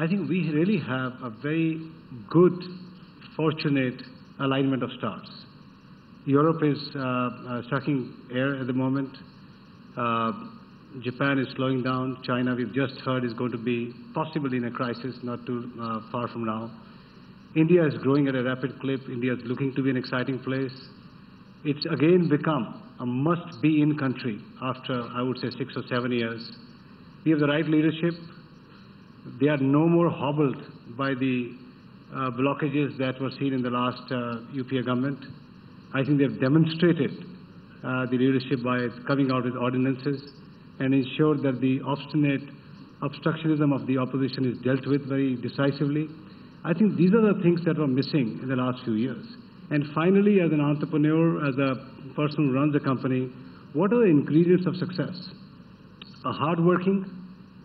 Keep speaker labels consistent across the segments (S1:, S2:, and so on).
S1: I think we really have a very good, fortunate alignment of stars. Europe is sucking air at the moment. Japan is slowing down. China, we've just heard, is going to be possibly in a crisis not too far from now. India is growing at a rapid clip. India is looking to be an exciting place. It's again become a must-be-in country after, I would say, 6 or 7 years. We have the right leadership. They are no more hobbled by the blockages that were seen in the last UPA government. I think they've demonstrated the leadership by coming out with ordinances and ensured that the obstinate obstructionism of the opposition is dealt with very decisively. I think these are the things that were missing in the last few years. And finally, as an entrepreneur, as a person who runs a company, what are the ingredients of success? A hard-working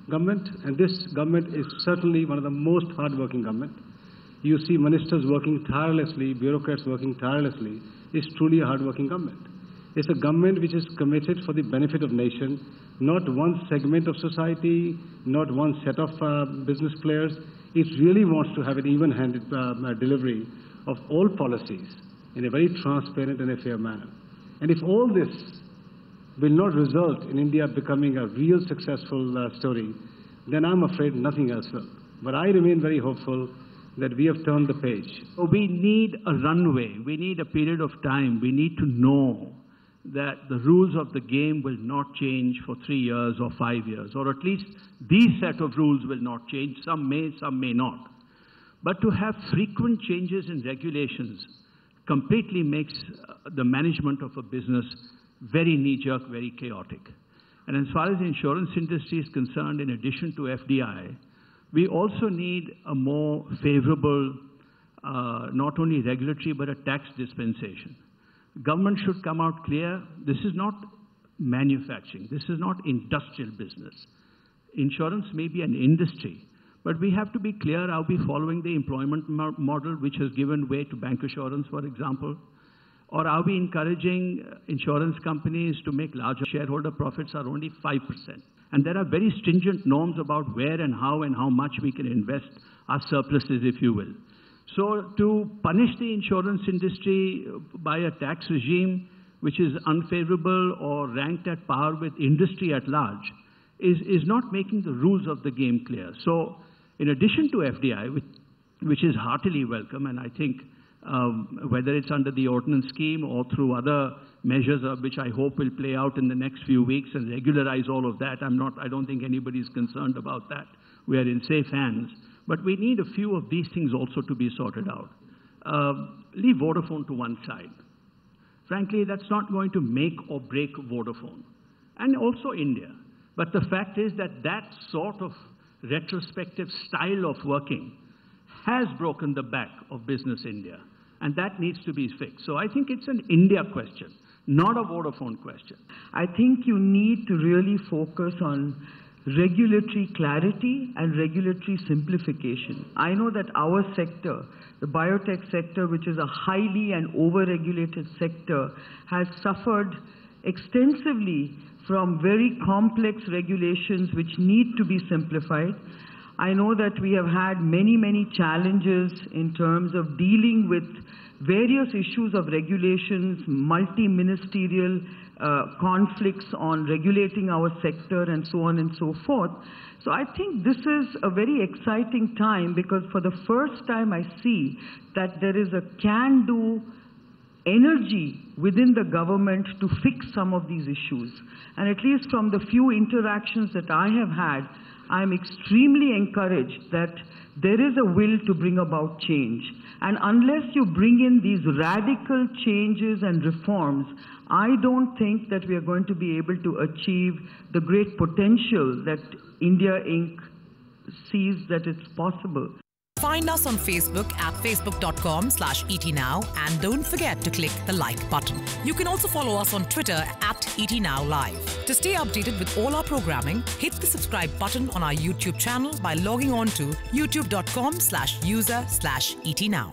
S1: government, and this government is certainly one of the most hard-working government. You see ministers working tirelessly, bureaucrats working tirelessly. It's truly a hard-working government. It's a government which is committed for the benefit of nation, not one segment of society, not one set of business players. It really wants to have an even-handed delivery of all policies in a very transparent and a fair manner. And if all this will not result in India becoming a real successful story, then I'm afraid nothing else will. But I remain very hopeful that we have turned the page.
S2: We need a runway. We need a period of time. We need to know that the rules of the game will not change for 3 years or 5 years, or at least these set of rules will not change. Some may not. But to have frequent changes in regulations completely makes the management of a business very knee-jerk, very chaotic. And as far as the insurance industry is concerned, in addition to FDI, we also need a more favorable, not only regulatory, but a tax dispensation. Government should come out clear. This is not manufacturing. This is not industrial business. Insurance may be an industry, but we have to be clear, are we following the employment model which has given way to bank assurance, for example? Or are we encouraging insurance companies to make larger shareholder profits are only 5%? And there are very stringent norms about where and how much we can invest our surpluses, if you will. So to punish the insurance industry by a tax regime which is unfavorable or ranked at par with industry at large is not making the rules of the game clear. So in addition to FDI, which is heartily welcome, and I think whether it's under the ordinance scheme or through other measures which I hope will play out in the next few weeks and regularize all of that, I don't think anybody's concerned about that. We are in safe hands. But we need a few of these things also to be sorted out. Leave Vodafone to one side. Frankly, that's not going to make or break Vodafone, and also India. But the fact is that that sort of retrospective style of working has broken the back of business India, and that needs to be fixed. So I think it's an India question, not a Vodafone question.
S3: I think you need to really focus on regulatory clarity and regulatory simplification. I know that our sector, the biotech sector, which is a highly and over-regulated sector, has suffered extensively from very complex regulations which need to be simplified. I know that we have had many challenges in terms of dealing with various issues of regulations, multi-ministerial conflicts on regulating our sector and so on and so forth. So I think this is a very exciting time because for the first time I see that there is a can-do energy within the government to fix some of these issues. And at least from the few interactions that I have had, I'm extremely encouraged that there is a will to bring about change. And unless you bring in these radical changes and reforms, I don't think that we are going to be able to achieve the great potential that India Inc. sees that it's possible.
S4: Find us on Facebook at facebook.com/ETNow and don't forget to click the like button. You can also follow us on Twitter at ETNowLive. To stay updated with all our programming, hit the subscribe button on our YouTube channel by logging on to youtube.com/user/ETNow.